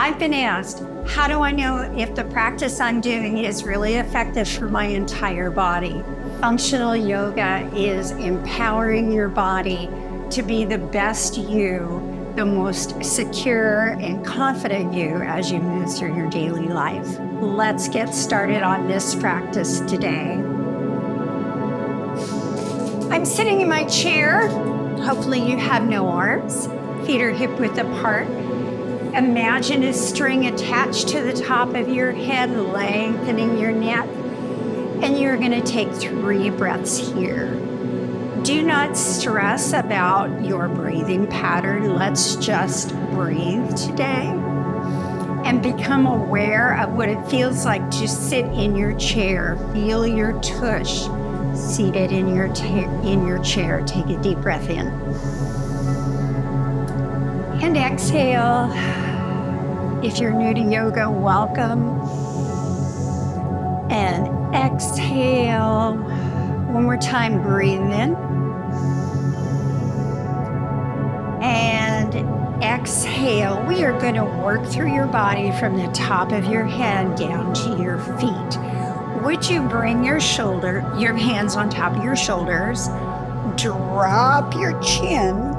I've been asked, how do I know if the practice I'm doing is really effective for my entire body? Functional yoga is empowering your body to be the best you, the most secure and confident you as you move through your daily life. Let's get started on this practice today. I'm sitting in my chair. Hopefully you have no arms. Feet are hip width apart. Imagine a string attached to the top of your head, lengthening your neck. And you're going to take 3 breaths here. Do not stress about your breathing pattern. Let's just breathe today and become aware of what it feels like to sit in your chair. Feel your tush seated in your chair. Take a deep breath in. And exhale. If you're new to yoga, welcome. And exhale. One more time, breathe in. And exhale. We are going to work through your body from the top of your head down to your feet. Would you bring your hands on top of your shoulders, drop your chin,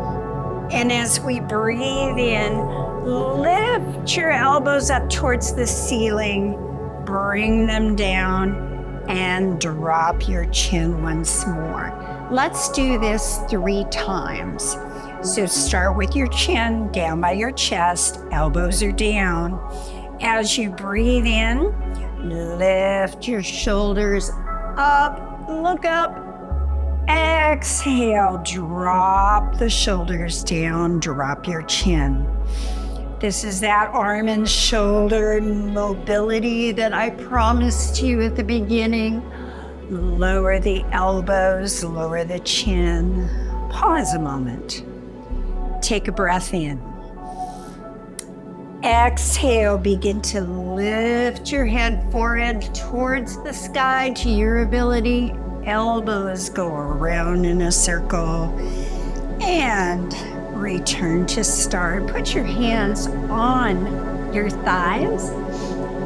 and as we breathe in, lift your elbows up towards the ceiling, bring them down, and drop your chin once more. Let's do this 3 times. So start with your chin down by your chest, elbows are down. As you breathe in, lift your shoulders up, look up. Exhale, drop the shoulders down, drop your chin. This is that arm and shoulder mobility that I promised you at the beginning. Lower the elbows, lower the chin. Pause a moment. Take a breath in. Exhale, begin to lift your head, forehead towards the sky to your ability. Elbows go around in a circle. And return to start. Put your hands on your thighs.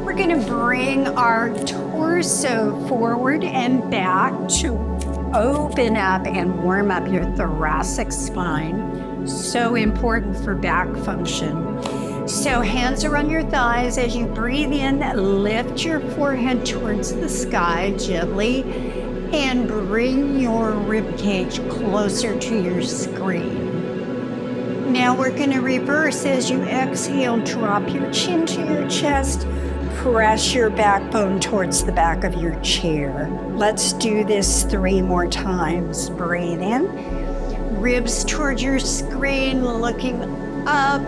We're going to bring our torso forward and back to open up and warm up your thoracic spine. So important for back function. So hands are on your thighs. As you breathe in, lift your forehead towards the sky gently and bring your ribcage closer to your screen. Now we're going to reverse. As you exhale, drop your chin to your chest. Press your backbone towards the back of your chair. Let's do this 3 more times. Breathe in. Ribs toward your screen, looking up.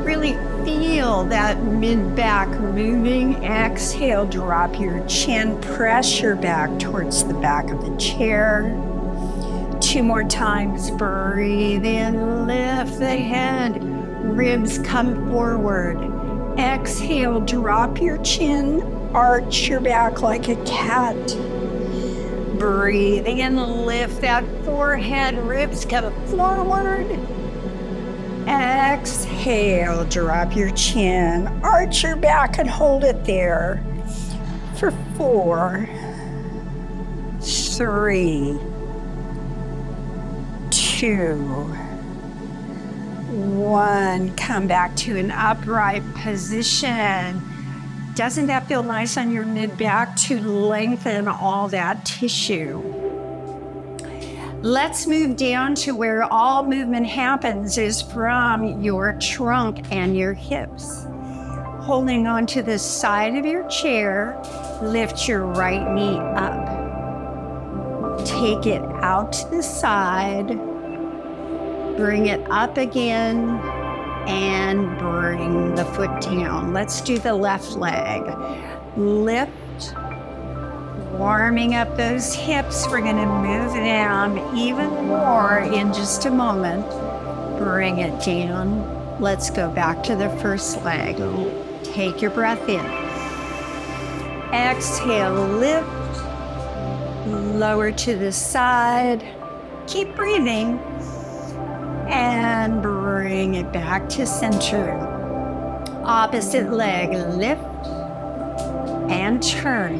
Really feel that mid-back moving. Exhale, drop your chin. Press your back towards the back of the chair. 2 more times. Breathe in, lift the head. Ribs come forward. Exhale, drop your chin. Arch your back like a cat. Breathe in, lift that forehead. Ribs come forward. Exhale, drop your chin. Arch your back and hold it there for 4, 3, 2, 1. Come back to an upright position. Doesn't that feel nice on your mid-back to lengthen all that tissue? Let's move down to where all movement happens is from your trunk and your hips. Holding on to the side of your chair, lift your right knee up. Take it out to the side. Bring it up again and bring the foot down. Let's do the left leg. Lift, warming up those hips. We're going to move them even more in just a moment. Bring it down. Let's go back to the first leg. Take your breath in. Exhale, lift, lower to the side. Keep breathing. And bring it back to center. Opposite leg, lift and turn.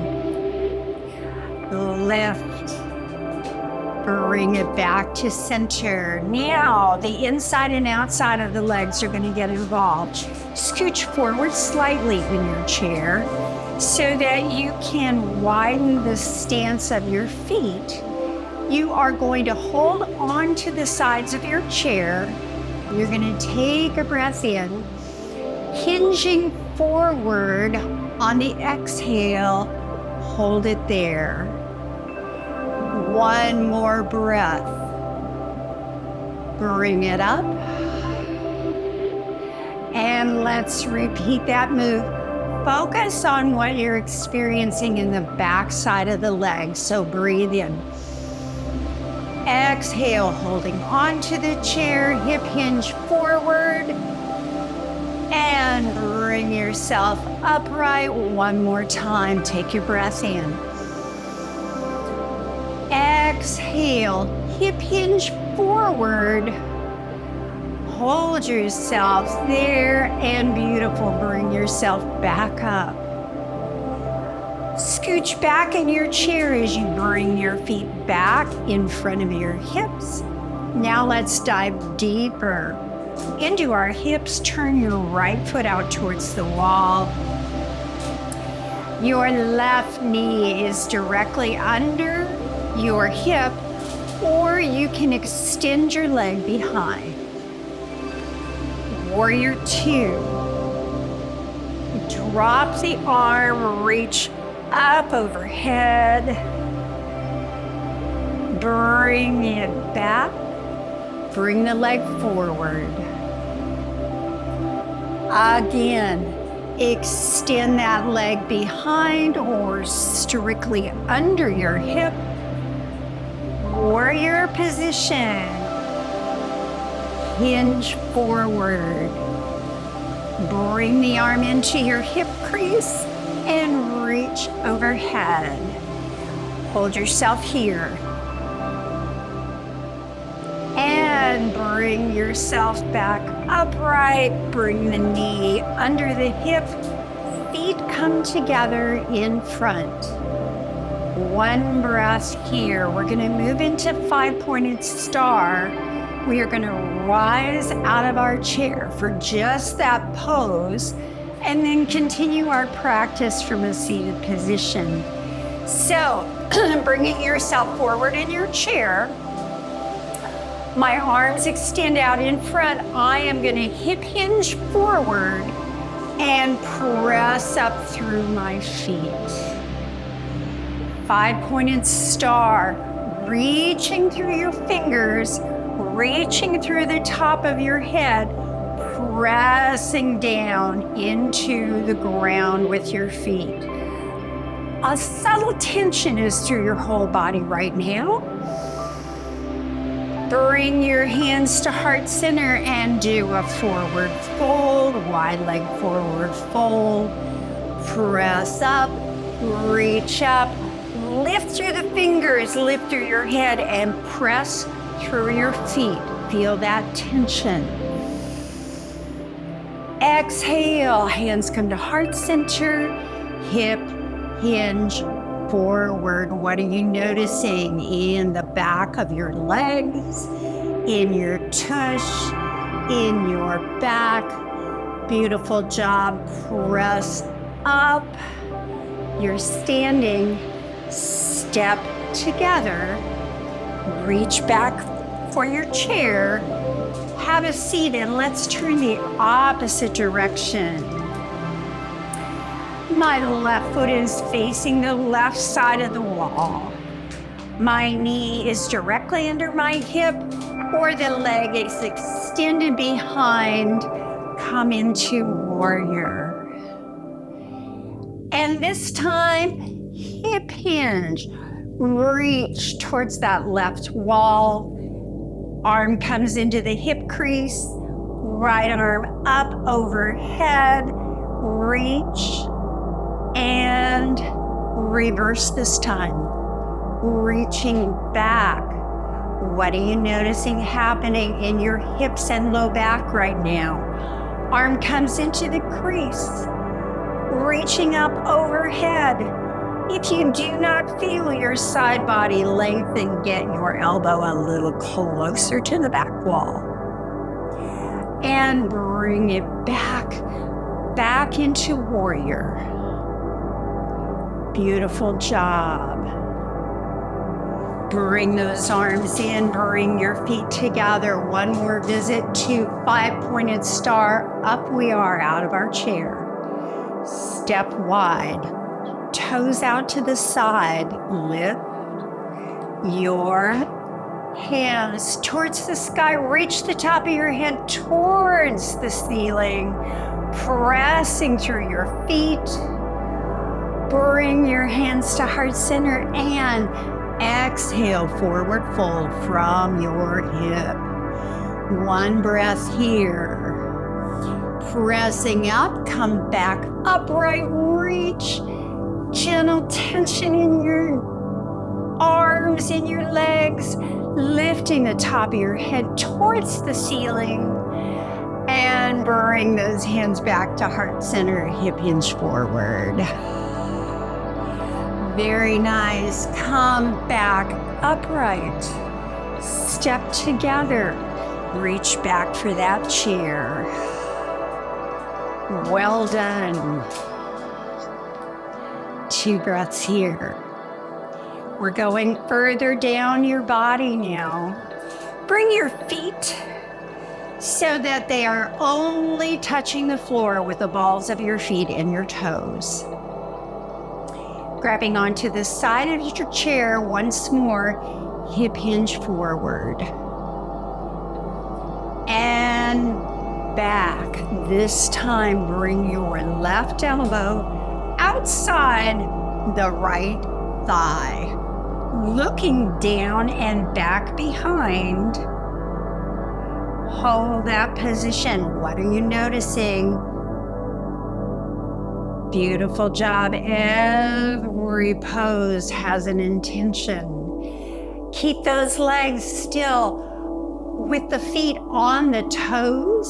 Lift. Bring it back to center. Now, the inside and outside of the legs are going to get involved. Scooch forward slightly in your chair so that you can widen the stance of your feet. You are going to hold on to the sides of your chair. You're going to take a breath in, hinging forward on the exhale. Hold it there. One more breath. Bring it up. And let's repeat that move. Focus on what you're experiencing in the back side of the leg. So breathe in. Exhale, holding onto the chair, hip hinge forward. And bring yourself upright one more time. Take your breath in. Exhale, hip hinge forward. Hold yourself there and beautiful. Bring yourself back up. Scooch back in your chair as you bring your feet back in front of your hips. Now let's dive deeper into our hips. Turn your right foot out towards the wall. Your left knee is directly under your hip, or you can extend your leg behind. Warrior 2. Drop the arm, reach up overhead. Bring it back. Bring the leg forward. Again, extend that leg behind or strictly under your hip. Warrior position. Hinge forward. Bring the arm into your hip crease and reach overhead. Hold yourself here. And bring yourself back upright. Bring the knee under the hip. Feet come together in front. One breath here. We're going to move into 5-pointed star. We are going to rise out of our chair for just that pose and then continue our practice from a seated position. So, bringing yourself forward in your chair. My arms extend out in front. I am going to hip hinge forward and press up through my feet. 5-pointed star, reaching through your fingers, reaching through the top of your head, pressing down into the ground with your feet. A subtle tension is through your whole body right now. Bring your hands to heart center and do a forward fold, wide leg forward fold. Press up, reach up, lift through the fingers, lift through your head, and press through your feet. Feel that tension. Exhale, hands come to heart center, hip hinge forward. What are you noticing in the back of your legs, in your tush, in your back? Beautiful job. Press up. You're standing. Step together. Reach back for your chair. Have a seat and let's turn the opposite direction. My left foot is facing the left side of the wall. My knee is directly under my hip, or the leg is extended behind. Come into warrior. And this time, hip hinge. Reach towards that left wall. Arm comes into the hip crease. Right arm up overhead. Reach. And reverse this time. Reaching back. What are you noticing happening in your hips and low back right now? Arm comes into the crease, reaching up overhead. If you do not feel your side body lengthen, get your elbow a little closer to the back wall. And bring it back into warrior. Beautiful job. Bring those arms in, bring your feet together. One more visit to 5-pointed star. Up we are out of our chair. Step wide, toes out to the side. Lift your hands towards the sky. Reach the top of your head towards the ceiling, pressing through your feet. Bring your hands to heart center and exhale, forward fold from your hip. One breath here. Pressing up, come back upright, reach. Gentle tension in your arms, in your legs. Lifting the top of your head towards the ceiling. And bring those hands back to heart center, hip hinge forward. Very nice. Come back upright. Step together. Reach back for that chair. Well done. 2 breaths here. We're going further down your body now. Bring your feet so that they are only touching the floor with the balls of your feet and your toes. Grabbing onto the side of your chair once more, hip hinge forward. And back. This time, bring your left elbow outside the right thigh. Looking down and back behind. Hold that position. What are you noticing? Beautiful job. Every pose has an intention. Keep those legs still with the feet on the toes.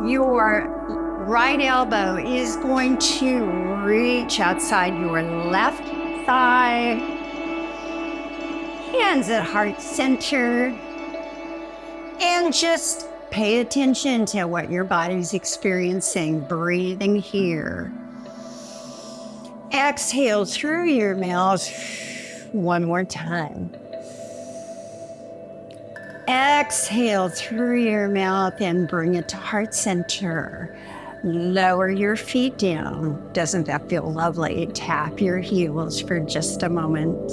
Your right elbow is going to reach outside your left thigh. Hands at heart center. And just pay attention to what your body's experiencing. Breathing here. Exhale through your mouth. One more time. Exhale through your mouth and bring it to heart center. Lower your feet down. Doesn't that feel lovely? Tap your heels for just a moment.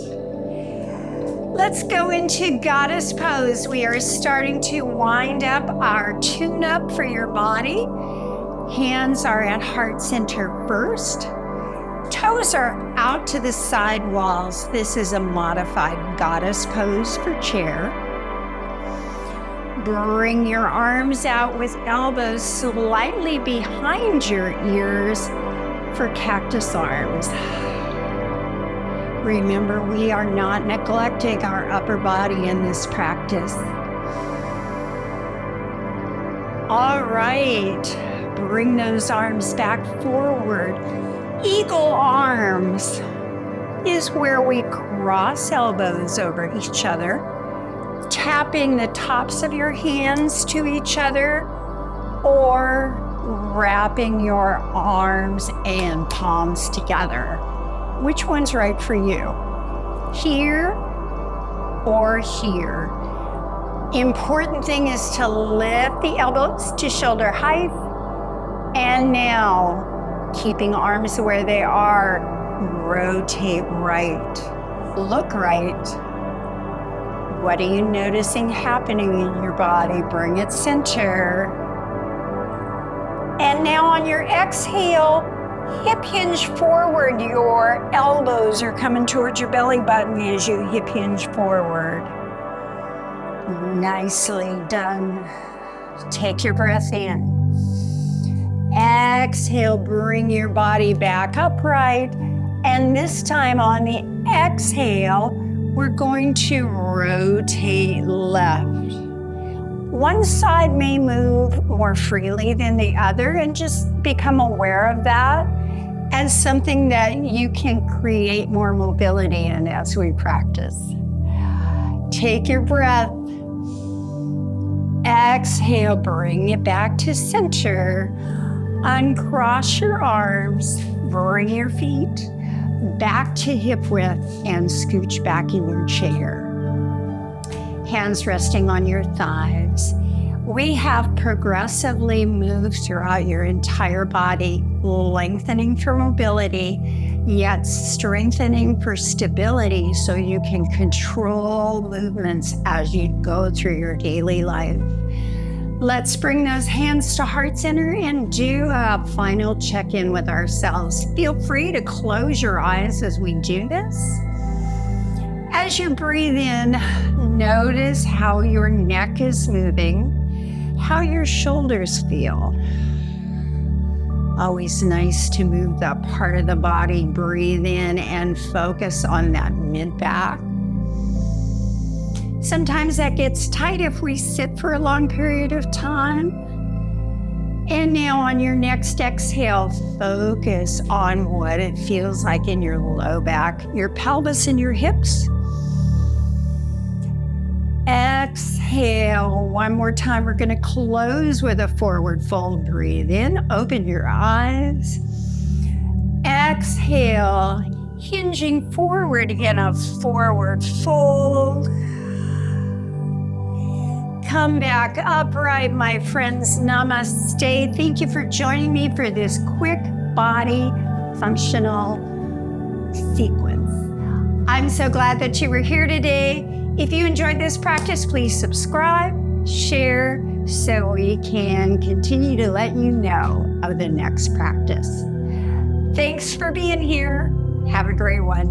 Let's go into goddess pose. We are starting to wind up our tune-up for your body. Hands are at heart center first. Toes are out to the side walls. This is a modified goddess pose for chair. Bring your arms out with elbows slightly behind your ears for cactus arms. Remember, we are not neglecting our upper body in this practice. All right, bring those arms back forward. Eagle arms is where we cross elbows over each other, tapping the tops of your hands to each other, or wrapping your arms and palms together. Which one's right for you? Here or here? Important thing is to lift the elbows to shoulder height. And now, keeping arms where they are, rotate right. Look right. What are you noticing happening in your body? Bring it center. And now on your exhale, hip hinge forward. Your elbows are coming towards your belly button as you hip hinge forward. Nicely done. Take your breath in. Exhale, bring your body back upright. And this time on the exhale, we're going to rotate left. One side may move more freely than the other, and just become aware of that as something that you can create more mobility in as we practice. Take your breath. Exhale, bring it back to center. Uncross your arms, bring your feet back to hip width and scooch back in your chair. Hands resting on your thighs. We have progressively moved throughout your entire body, lengthening for mobility, yet strengthening for stability so you can control movements as you go through your daily life. Let's bring those hands to heart center and do a final check-in with ourselves. Feel free to close your eyes as we do this. As you breathe in, notice how your neck is moving, how your shoulders feel. Always nice to move that part of the body. Breathe in and focus on that mid-back. Sometimes that gets tight if we sit for a long period of time. And now on your next exhale, focus on what it feels like in your low back, your pelvis and your hips. Exhale. One more time. We're going to close with a forward fold. Breathe in. Open your eyes. Exhale. Hinging forward again, a forward fold. Come back upright, my friends. Namaste. Thank you for joining me for this quick body functional sequence. I'm so glad that you were here today. If you enjoyed this practice, please subscribe, share, so we can continue to let you know of the next practice. Thanks for being here. Have a great one.